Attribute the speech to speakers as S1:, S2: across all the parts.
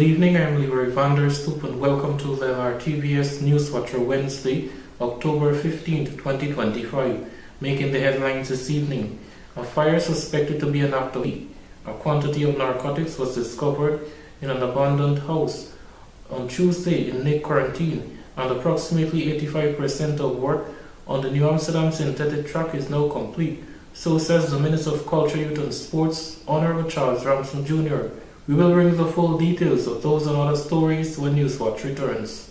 S1: Good evening, I'm Leroy Vanderstoep and welcome to the LRTVS Newswatch Wednesday, October 15th, 2025. Making the headlines this evening, a fire suspected to be an act of a quantity of narcotics was discovered in an abandoned house on Tuesday in Nick Quarantine, and approximately 85% of work on the New Amsterdam synthetic track is now complete. So says the Minister of Culture, Youth and Sports, Honorable Charles Ramson Jr. We will bring the full details of those and other stories when Newswatch returns.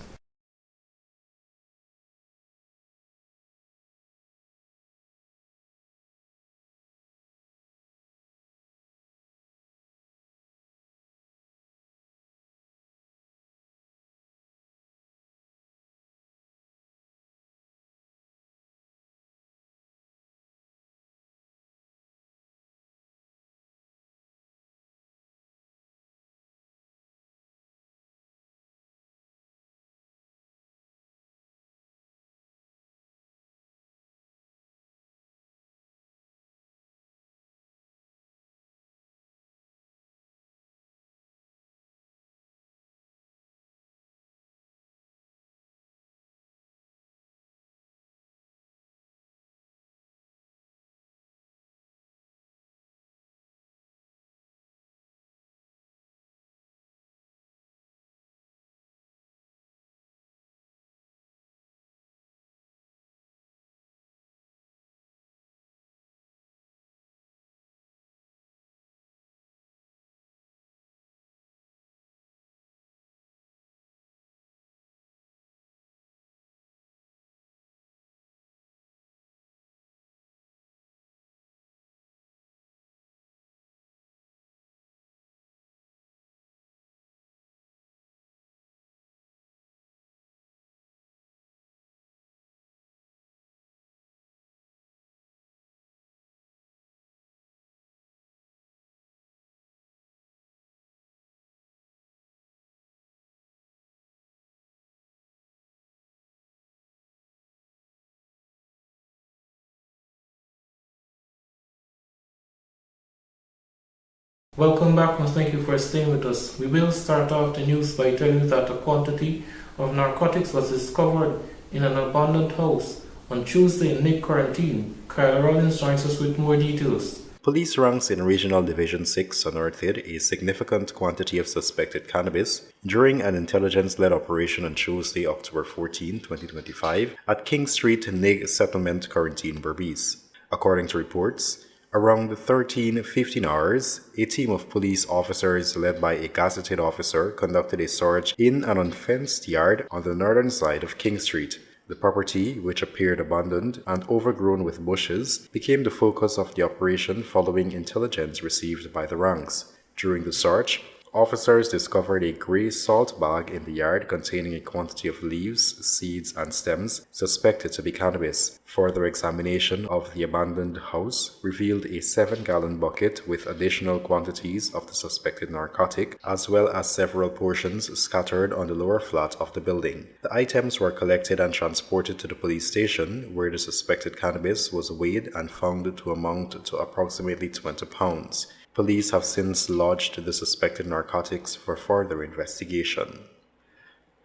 S1: Welcome back and thank you for staying with us. We will start off the news by telling you that a quantity of narcotics was discovered in an abandoned house on Tuesday in Nick Quarantine. Kyle Rollins joins us with more details.
S2: Police ranks in Regional Division 6 unearthed a significant quantity of suspected cannabis during an intelligence-led operation on Tuesday, October 14, 2025, at King Street, Nig Settlement, Quarantine, Berbice. According to reports, around 13:15 hours, a team of police officers led by a gazetted officer conducted a search in an unfenced yard on the northern side of King Street. The property, which appeared abandoned and overgrown with bushes, became the focus of the operation following intelligence received by the ranks. During the search, officers discovered a grey salt bag in the yard containing a quantity of leaves, seeds, and stems suspected to be cannabis. Further examination of the abandoned house revealed a 7-gallon bucket with additional quantities of the suspected narcotic, as well as several portions scattered on the lower flat of the building. The items were collected and transported to the police station, where the suspected cannabis was weighed and found to amount to approximately 20 pounds. Police have since lodged the suspected narcotics for further investigation.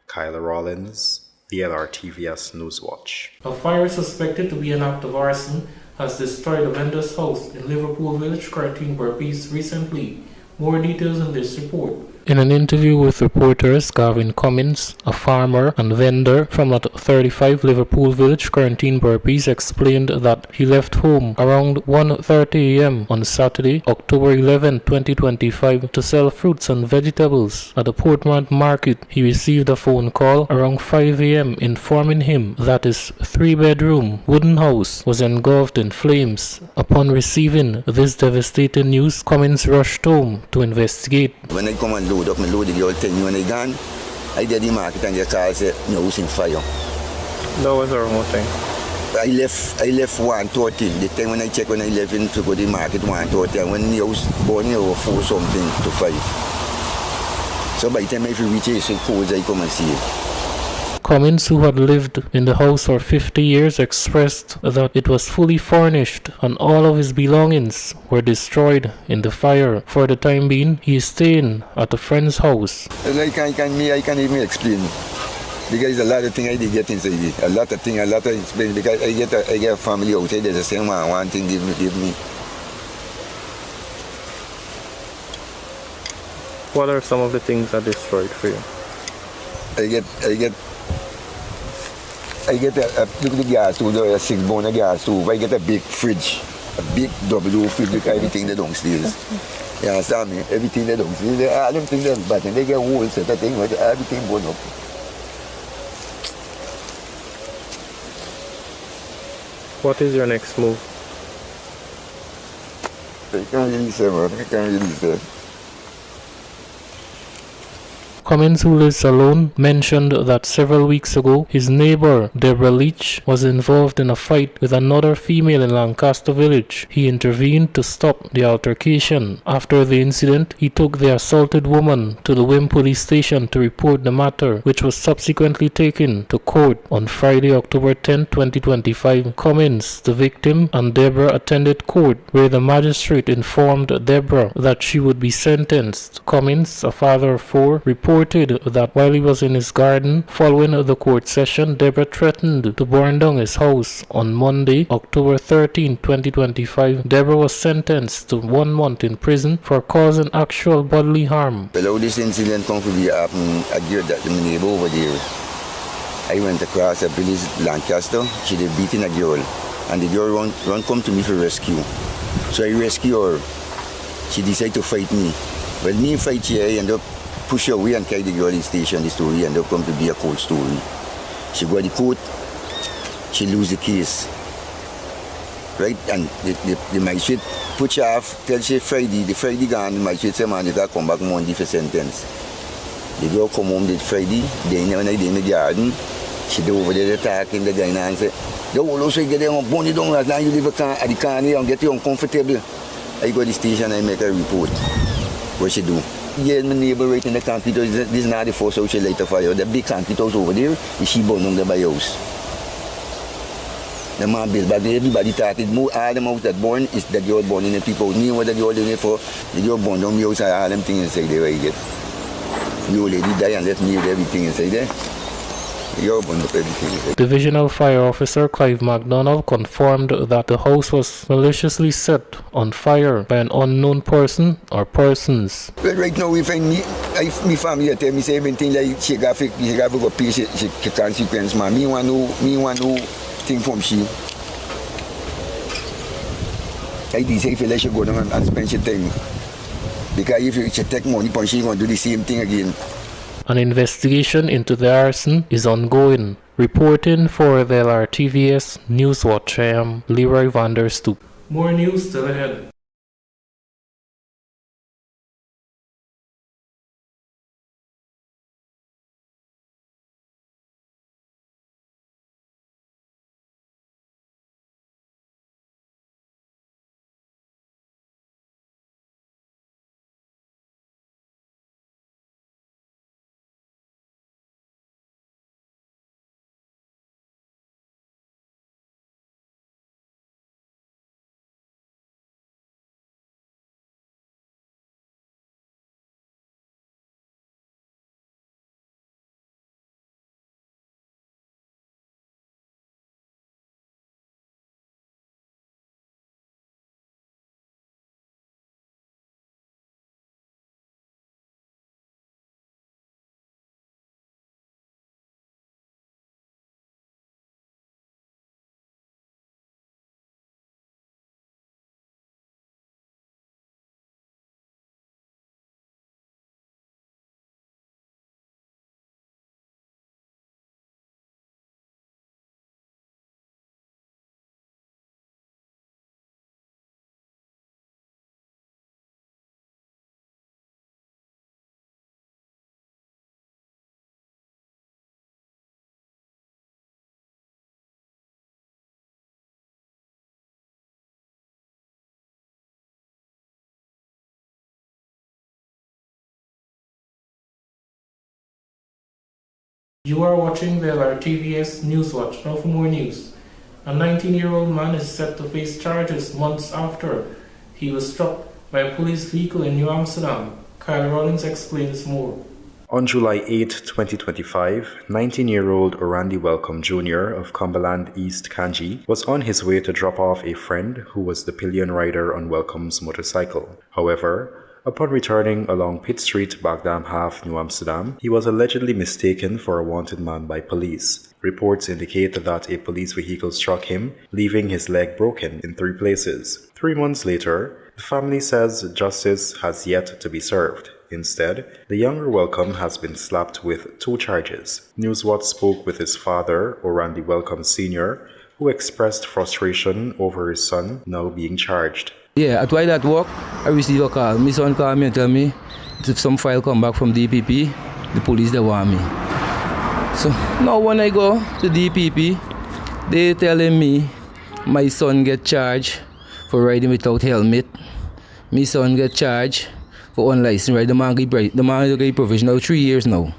S2: Kyle Rollins, the LRTVS Newswatch.
S1: A fire suspected to be an act of arson has destroyed a vendor's house in Liverpool Village, Quarantine, Berbice recently. More details in this report. In an interview with reporters, Gavin Cummins, a farmer and vendor from at 35 Liverpool Village, Quarantine, Berbice, explained that he left home around 1:30 a.m. on Saturday, October 11, 2025, to sell fruits and vegetables. At the Portmont Market, he received a phone call around 5 a.m. informing him that his 3-bedroom wooden house was engulfed in flames. Upon receiving this devastating news, Cummins rushed home to investigate.
S3: When I come and load up, I load the girl tell me when I gone, I did the market and the car said, my house in fire.
S4: That was our remote thing.
S3: I left 1:30. The time when I check when I left in to go to the market 1:30, and when the house burning over 4 something to 5. So by the time I reach it, so cold, I come and see it.
S1: Cummins, who had lived in the house for 50 years, expressed that it was fully furnished and all of his belongings were destroyed in the fire. For the time being, he is staying at a friend's house.
S3: I can't even explain. Because a lot of things I did get inside it. A lot of explain. Because I get a family outside. There's the same one thing give me.
S4: What are some of the things that destroyed for you?
S3: I get look at the gas stove, a 6-burner gas stove. I get a big fridge, a big double fridge with everything that downstairs. You understand me? Everything that downstairs. All them things that bad, and they get whole set of things, everything burn up.
S4: What is your next move?
S3: I can't really say, man. I can't really say.
S1: Cummins, who lives alone, mentioned that several weeks ago his neighbor, Deborah Leach, was involved in a fight with another female in Lancaster Village. He intervened to stop the altercation. After the incident, he took the assaulted woman to the Wim police station to report the matter, which was subsequently taken to court on Friday, October 10, 2025. Cummins, the victim, and Deborah attended court, where the magistrate informed Deborah that she would be sentenced. Cummins, a father of 4, reported that while he was in his garden following the court session, Deborah threatened to burn down his house. On Monday, October 13, 2025, Deborah was sentenced to 1 month in prison for causing actual bodily harm.
S3: Well, how this incident come to be happen, I heard that the neighbor over there, I went across a village, Lancaster. She did beating a girl, and the girl run come to me for rescue. So I rescue her. She decided to fight me. Well, me fight here, I end up push her away and carry the girl in station. The story ended up come to be a cold story. She go to the court, she lose the case. Right? And the magistrate put her off, tell she Friday, the Friday gone, the magistrate say, man, you gotta come back Monday for sentence. The girl come home that Friday, then when I did in the garden, she do over there attacking the Guyana and say, the whole also get there and burn it down as long as you live at the car and get you uncomfortable. I go to the station and make a report. What she do? Yeah, my neighbor right in the concrete house. This is not the first house she light a fire. The big concrete house over there, she burned down the by house. The man built back there, everybody thought it more. All them house that burn is the girl burning the people. Me what the girl doing it for, the girl burned down the house and all them things inside there where you get. The old lady die and left me with everything inside there.
S1: Divisional Fire Officer Clive MacDonald confirmed that the house was maliciously set on fire by an unknown person or persons.
S3: Well, right now, if my family tell me say everything like she got to go pay she consequence, man. Me want to think from she. I decide if let she go down and spend she time. Because if she take money from she going to do the same thing again.
S1: An investigation into the arson is ongoing. Reporting for the LRTVS Newswatch, I am Leroy van der Stoep. More news still ahead. You are watching the LRTVS Newswatch. Now for more news. A 19-year-old man is set to face charges months after he was struck by a police vehicle in New Amsterdam. Kyle Rollins explains more.
S2: On July 8, 2025, 19-year-old Orandi Welcome Jr. of Cumberland East, Kanji, was on his way to drop off a friend who was the pillion rider on Welcome's motorcycle. However, upon returning along Pitt Street, Bagdam Half, New Amsterdam, he was allegedly mistaken for a wanted man by police. Reports indicate that a police vehicle struck him, leaving his leg broken in 3 places. 3 months later, the family says justice has yet to be served. Instead, the younger Welcome has been slapped with 2 charges. Newswatch spoke with his father, Orandi Welcome Sr., who expressed frustration over his son now being charged.
S5: Yeah, at while at work, I received a call. My son called me and tell me if some file come back from DPP, the police they want me. So now when I go to DPP, they telling me my son get charged for riding without helmet. My son get charged for unlicensed ride. The man get provisional 3 years now.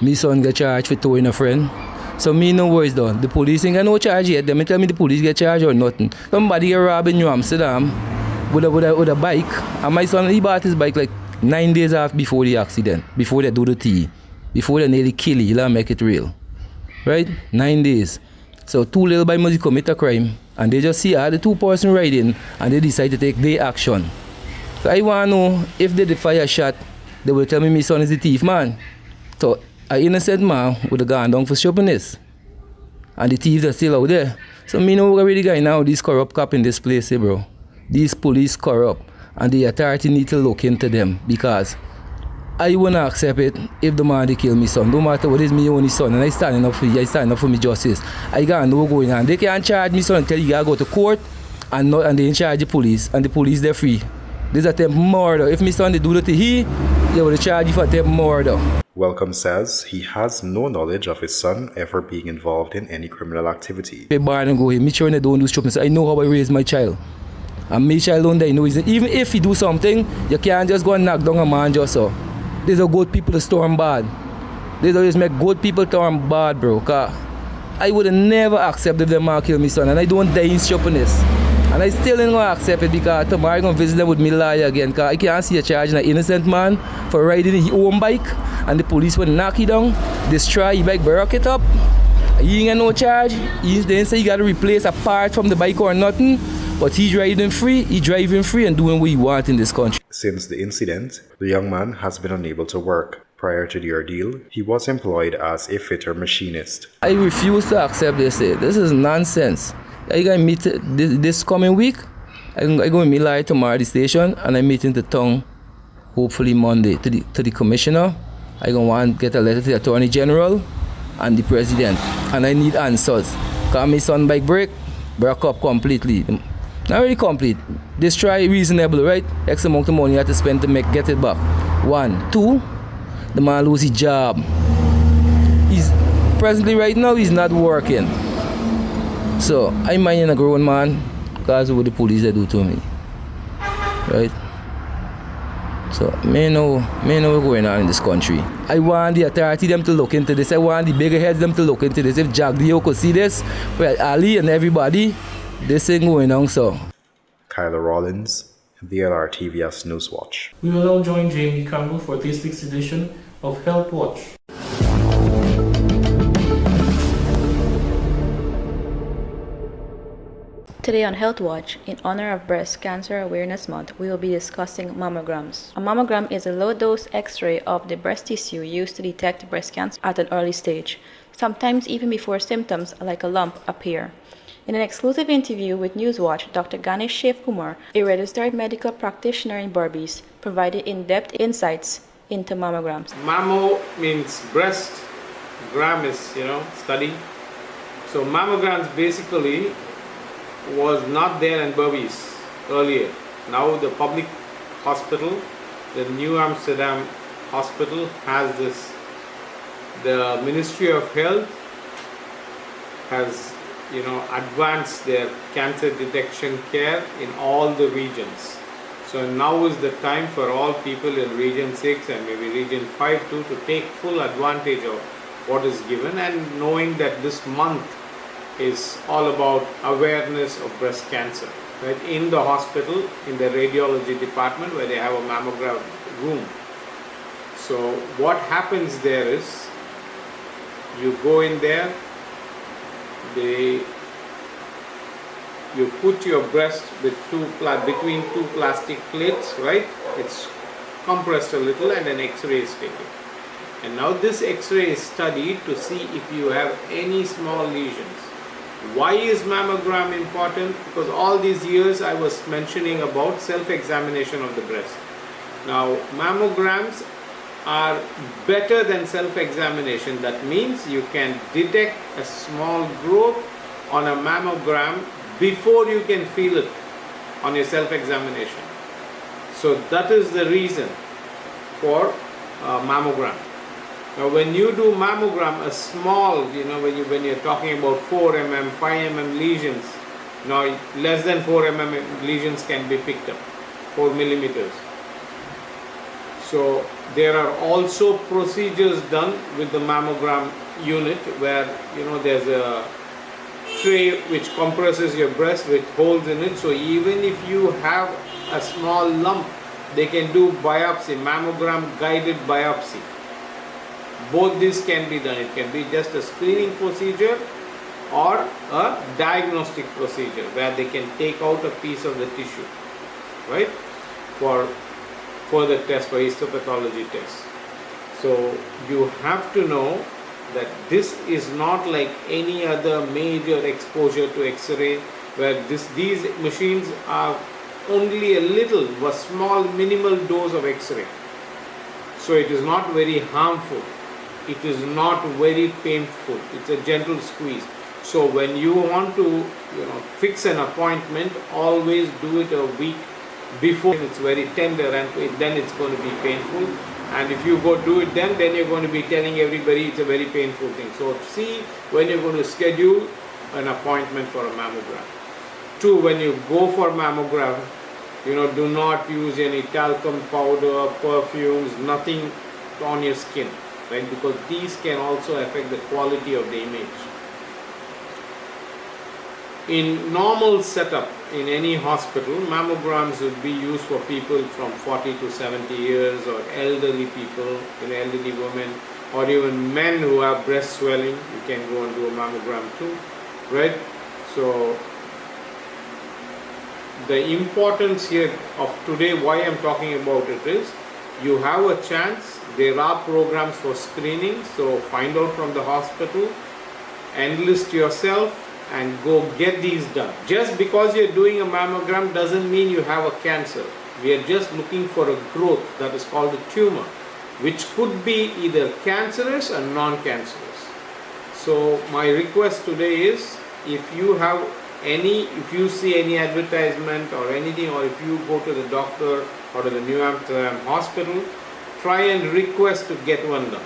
S5: My son get charged for towing a friend. So me no worries though. The police ain't got no charge yet. They tell me the police get charged or nothing. Somebody get robbed in New Amsterdam with a bike. And my son, he bought his bike like 9 days after before the accident. Before they do the T. Before they nearly kill you. He'll make it real. Right? 9 days. So 2 little boys must commit a crime. And they just see the 2 person riding and they decide to take their action. So I want to know if they did fire a shot, they will tell me my son is the thief, man. So an innocent man would have gone down for stupidness. And the thieves are still out there. So me know what really guy now, these corrupt cops in this place, bro. These police corrupt. And the authority need to look into them. Because I wouldn't accept it if the man they kill me son. No matter what is me only son. And I standing up for you, I standing up for me justice. I got no going on. They can't charge me son until you gotta go to court and they in charge the police. And the police they're free. This is attempt murder. If my son they do that to he, they will charge you for attempt murder.
S2: Welcome says he has no knowledge of his son ever being involved in any criminal activity.
S5: I born and go here. Me sure they don't do stupidness. I know how I raise my child. And my child don't die. Even if he do something, you can't just go and knock down a man just so. These are good people to storm bad. These always make good people turn bad, bro. Cause I would never accept if the man kill my son. And I don't die in stupidness. And I still ain't gonna accept it because tomorrow I'm gonna visit them with me lawyer again. Cause I can't see a charge an innocent man for riding his own bike and the police will knock you down, destroy your bike, break it up. He ain't got no charge. He didn't say you gotta replace a part from the bike or nothing. But he's riding free, he's driving free and doing what he wants in this country.
S2: Since the incident, the young man has been unable to work. Prior to the ordeal, he was employed as a fitter machinist.
S5: I refuse to accept this. This is nonsense. I gotta meet this coming week. I go meet like tomorrow at the station and I meet in the town hopefully Monday to the commissioner. I gonna want to get a letter to the Attorney General and the President. And I need answers. Cause my son bike break up completely. Not really complete. Destroy reasonable, right? X amount of money you have to spend to get it back. 1. 2, the man lose his job. He's presently right now he's not working. So I'm minding a grown man because of what the police they do to me. Right? So me know what's going on in this country. I want the authority them to look into this. I want the bigger heads them to look into this. If Jagdio could see this, well Ali and everybody, this ain't going on so.
S2: Kyle Rollins, the LRTVS Newswatch.
S1: We will now join Jamie Campbell for this week's edition of Health Watch.
S6: Today on Health Watch, in honor of Breast Cancer Awareness Month, we will be discussing mammograms. A mammogram is a low-dose X-ray of the breast tissue used to detect breast cancer at an early stage, sometimes even before symptoms like a lump appear. In an exclusive interview with Newswatch, Dr. Ganesh Kumar, a registered medical practitioner in Berbice, provided in-depth insights into mammograms.
S7: Mammo means breast, gram is, study. So mammograms basically was not there in Berbice earlier. Now the public hospital, the New Amsterdam hospital has this. The Ministry of Health has advanced their cancer detection care in all the regions. So now is the time for all people in region 6 and maybe region 5 too to take full advantage of what is given, and knowing that this month is all about awareness of breast cancer, right? In the hospital, in the radiology department where they have a mammogram room. So what happens there is, you go in there, you put your breast with between two plastic plates, right? It's compressed a little and an X-ray is taken. And now this X-ray is studied to see if you have any small lesions. Why is mammogram important? Because all these years I was mentioning about self-examination of the breast. Now mammograms are better than self-examination. That means you can detect a small growth on a mammogram before you can feel it on your self-examination. So that is the reason for mammogram. Now when you do mammogram, a small, when you're talking about 4 mm, 5 mm lesions, now less than 4 mm lesions can be picked up, 4 millimeters. So there are also procedures done with the mammogram unit where there's a tray which compresses your breast with holes in it. So even if you have a small lump, they can do biopsy, mammogram guided biopsy. Both these can be done. It can be just a screening procedure or a diagnostic procedure where they can take out a piece of the tissue, right, for further test, for histopathology tests. So you have to know that this is not like any other major exposure to X-ray where these machines are only a small minimal dose of X-ray. So it is not very harmful. It is not very painful. It's a gentle squeeze. So when you want to fix an appointment, always do it a week before. It's very tender and then it's going to be painful. And if you go do it then you're going to be telling everybody it's a very painful thing. So see when you're going to schedule an appointment for a mammogram. 2, when you go for mammogram, do not use any talcum powder, perfumes, nothing on your skin, right? Because these can also affect the quality of the image. In normal setup in any hospital, mammograms would be used for people from 40 to 70 years or elderly people, elderly women, or even men who have breast swelling. You can go and do a mammogram too, right? So the importance here of today, why I'm talking about it is, you have a chance. There are programs for screening, so find out from the hospital, enlist yourself and go get these done. Just because you're doing a mammogram doesn't mean you have a cancer. We are just looking for a growth that is called a tumor, which could be either cancerous or non-cancerous. So my request today is, if you see any advertisement or anything, or if you go to the doctor or to the New Amsterdam hospital, try and request to get one done.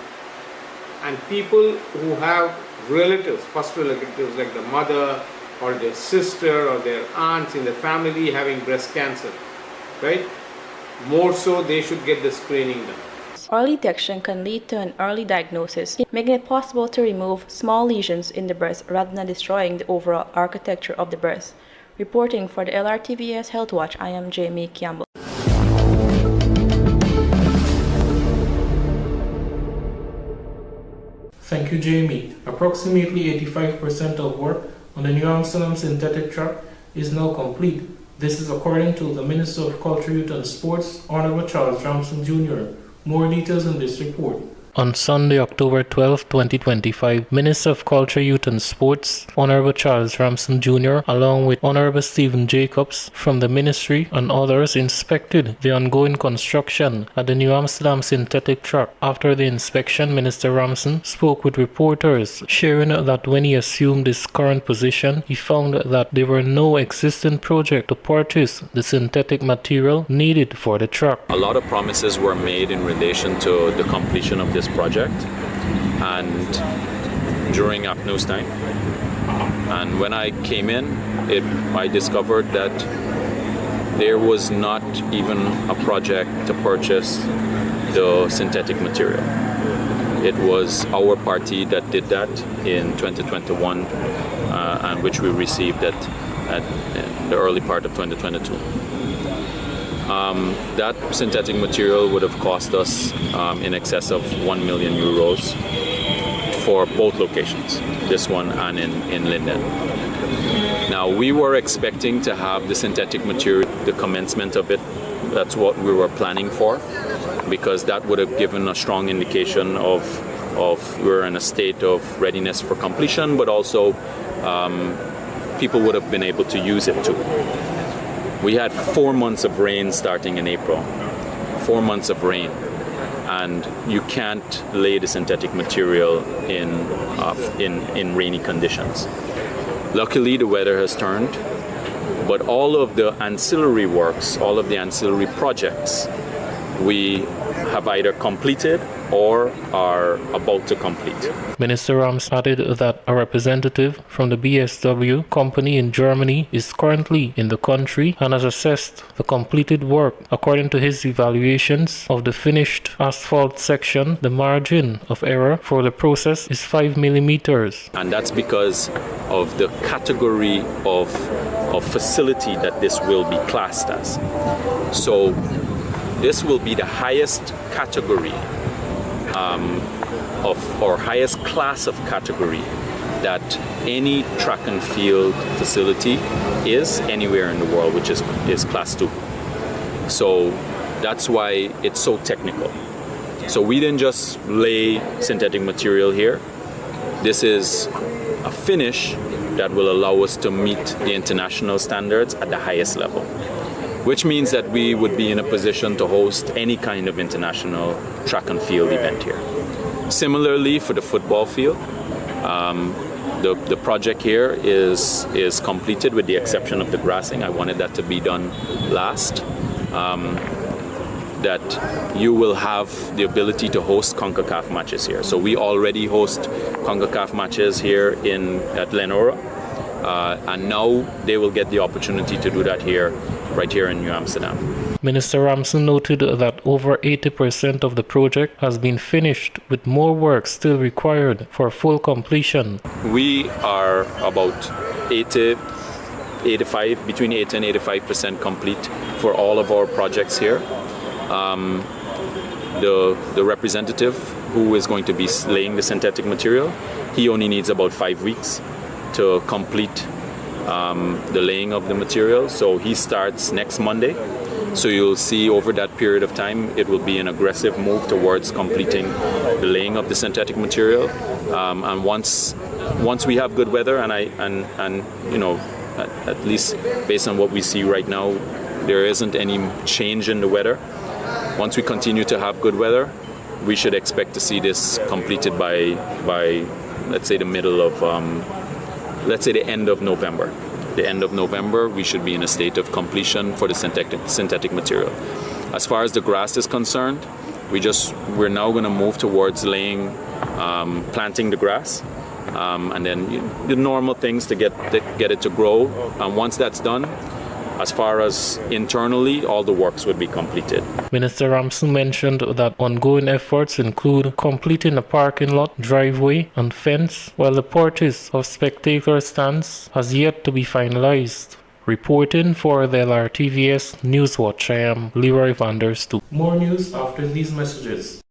S7: And people who have relatives, first relatives like the mother or their sister or their aunts in the family having breast cancer, right? More so, they should get the screening done.
S6: Early detection can lead to an early diagnosis, making it possible to remove small lesions in the breast rather than destroying the overall architecture of the breast. Reporting for the LRTVS Health Watch, I am Jamie Campbell.
S1: Thank you, Jamie. Approximately 85% of work on the New Amsterdam synthetic track is now complete. This is according to the Minister of Culture, Youth and Sports, Honorable Charles Ramson Jr. More details in this report. On Sunday, October 12, 2025, Minister of Culture, Youth and Sports, Honorable Charles Ramson Jr., along with Honorable Stephen Jacobs from the Ministry and others, inspected the ongoing construction at the New Amsterdam synthetic track. After the inspection, Minister Ramson spoke with reporters, sharing that when he assumed his current position, he found that there were no existing project to purchase the synthetic material needed for the track.
S8: A lot of promises were made in relation to the completion of this project, and during APNO's time, and when I came in, I discovered that there was not even a project to purchase the synthetic material. It was our party that did that in 2021, and which we received at in the early part of 2022. That synthetic material would have cost us in excess of 1 million euros for both locations, this one and in Linden. Now, we were expecting to have the synthetic material, the commencement of it. That's what we were planning for, because that would have given a strong indication of we're in a state of readiness for completion, but also people would have been able to use it too. We had 4 months of rain starting in April, 4 months of rain, and you can't lay the synthetic material in rainy conditions. Luckily, the weather has turned, but all of the ancillary works, all of the ancillary projects, we have either completed or are about to complete.
S1: Minister Rams added that a representative from the BSW company in Germany is currently in the country and has assessed the completed work. According to his evaluations of the finished asphalt section, the margin of error for the process is 5 millimeters.
S8: And that's because of the category of facility that this will be classed as. So this will be the highest category or highest class of category that any track and field facility is anywhere in the world, which is class 2. So that's why it's so technical. So we didn't just lay synthetic material here. This is a finish that will allow us to meet the international standards at the highest level, which means that we would be in a position to host any kind of international track and field event here. Similarly, for the football field, the project here is completed with the exception of the grassing. I wanted that to be done last. That you will have the ability to host CONCACAF matches here. So we already host CONCACAF matches here at Lenora, and now they will get the opportunity to do that here, right here in New Amsterdam.
S1: Minister Ramson noted that over 80% of the project has been finished, with more work still required for full completion.
S8: We are about 85, between 80 and 85% complete for all of our projects here. The representative who is going to be laying the synthetic material, he only needs about 5 weeks to complete the laying of the material. So he starts next Monday. So you'll see over that period of time, it will be an aggressive move towards completing the laying of the synthetic material. And once we have good weather, and you know, at least based on what we see right now, there isn't any change in the weather. Once we continue to have good weather, we should expect to see this completed by let's say the middle of, let's say the end of November. The end of November, we should be in a state of completion for the synthetic material. As far as the grass is concerned, we're now going to move towards laying, planting the grass, and then the normal things to get it to grow. And once that's done, as far as internally, all the works would be completed.
S1: Minister Ramson mentioned that ongoing efforts include completing a parking lot, driveway, and fence, while the purchase of spectator stands has yet to be finalized. Reporting for the LRTVS Newswatch, I am Leroy Vanders. More news after these messages.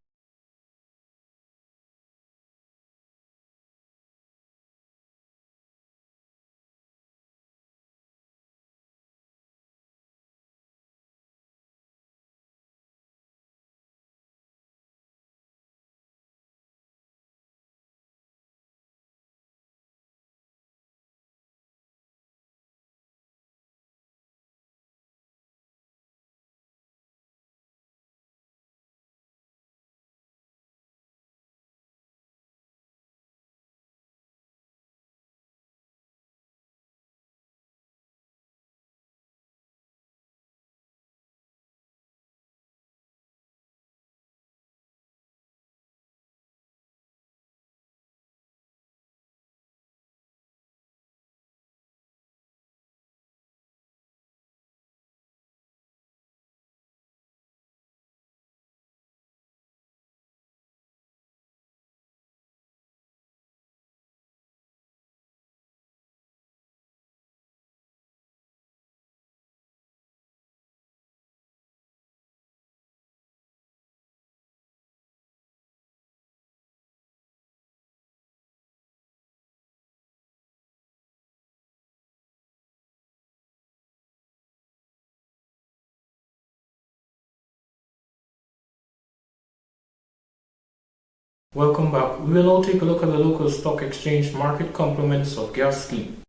S1: Welcome back. We will now take a look at the local stock exchange market complements of gas scheme.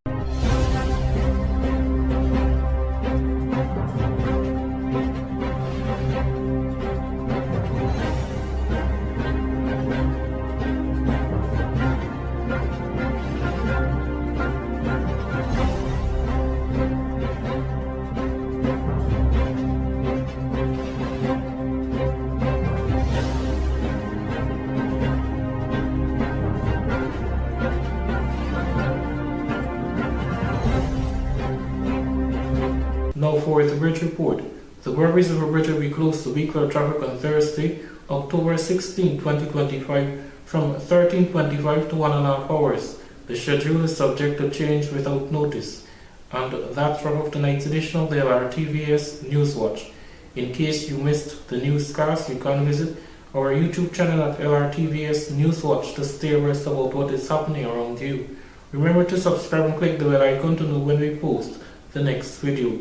S1: Now for the bridge report. The Berbice River Bridge will be closed to vehicular traffic on Thursday, October 16, 2025 from 13:25 to 1.5 hours. The schedule is subject to change without notice. And that's wrap up tonight's edition of the LRTVS Newswatch. In case you missed the newscast, you can visit our YouTube channel at LRTVS Newswatch to stay abreast about what is happening around you. Remember to subscribe and click the bell icon to know when we post the next video.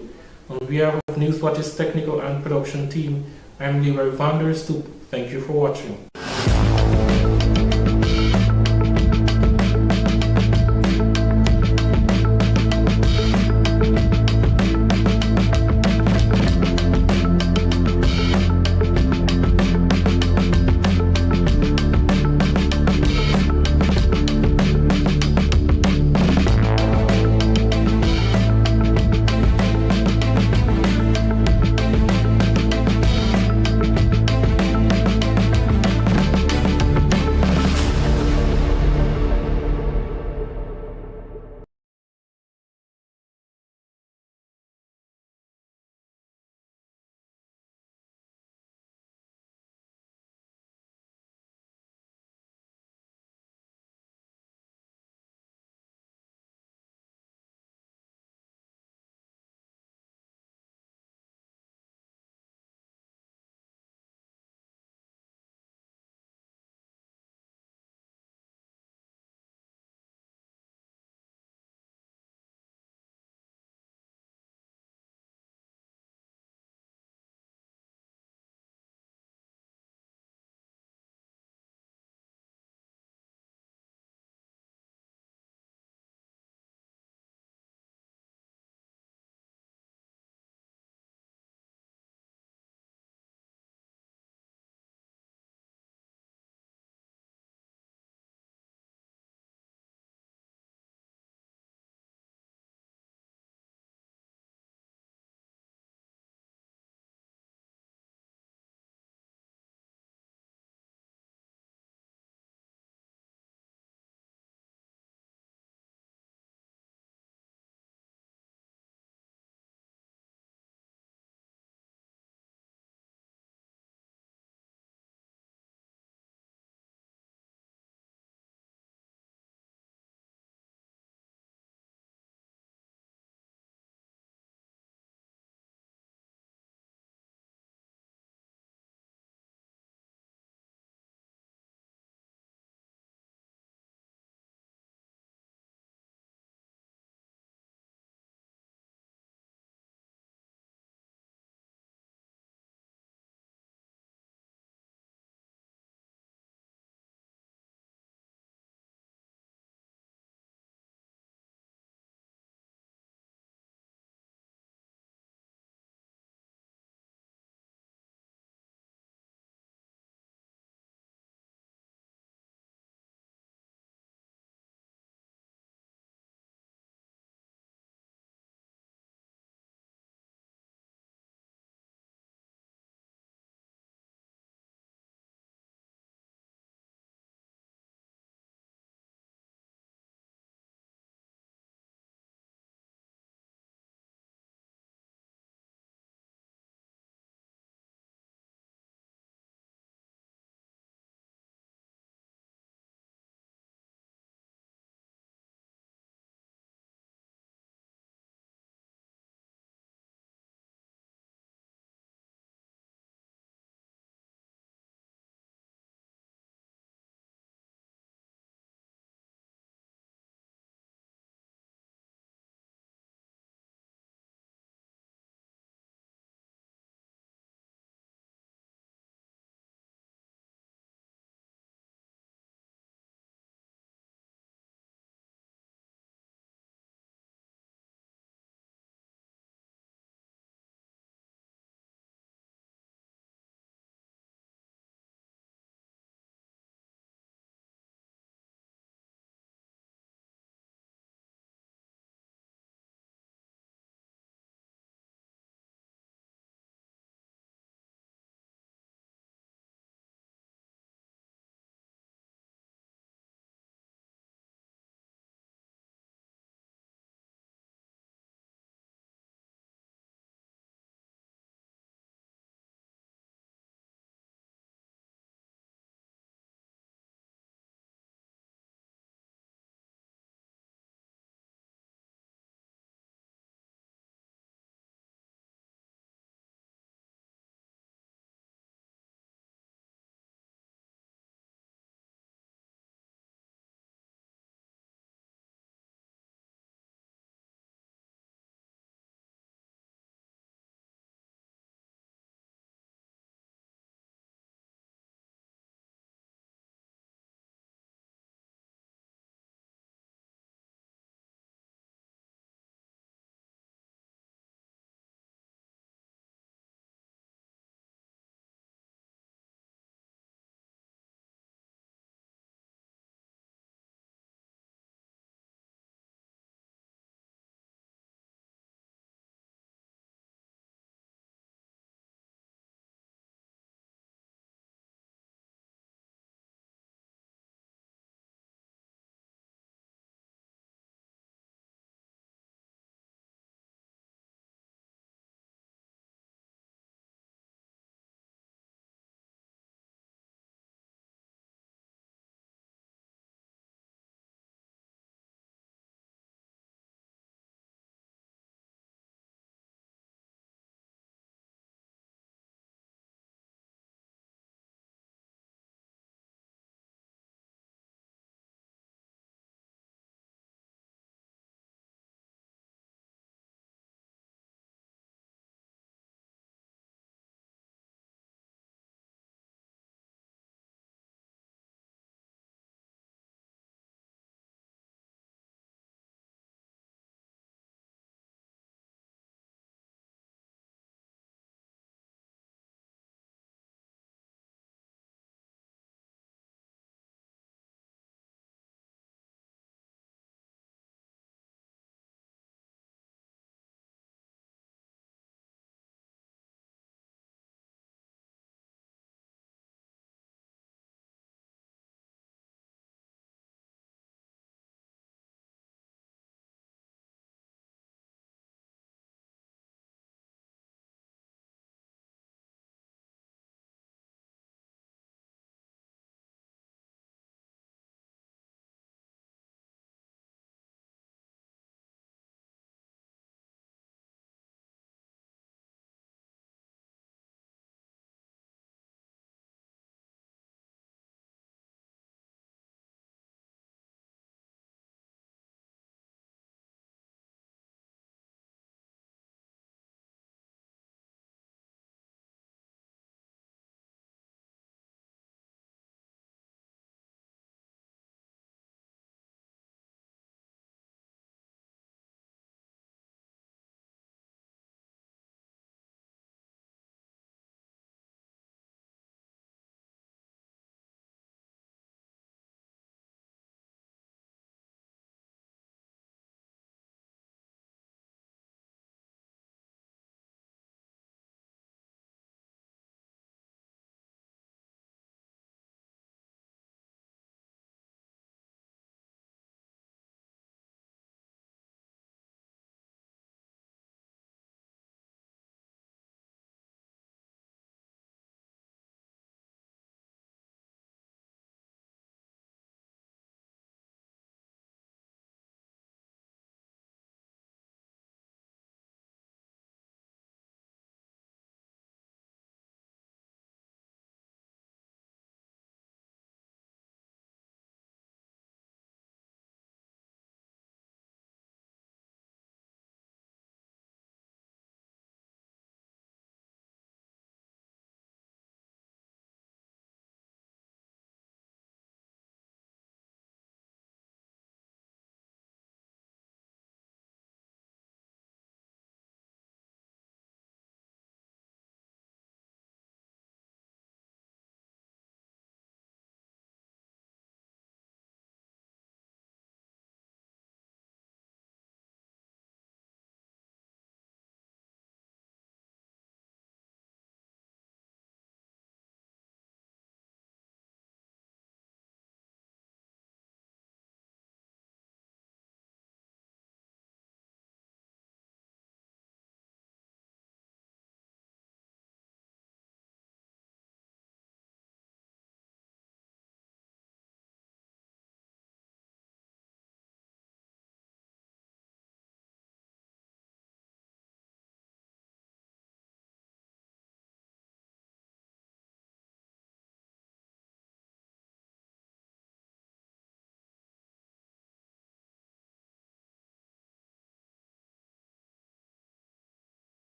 S1: On behalf of Newswatch's technical and production team, I'm Leroy Van Der Stoop. Thank you for watching.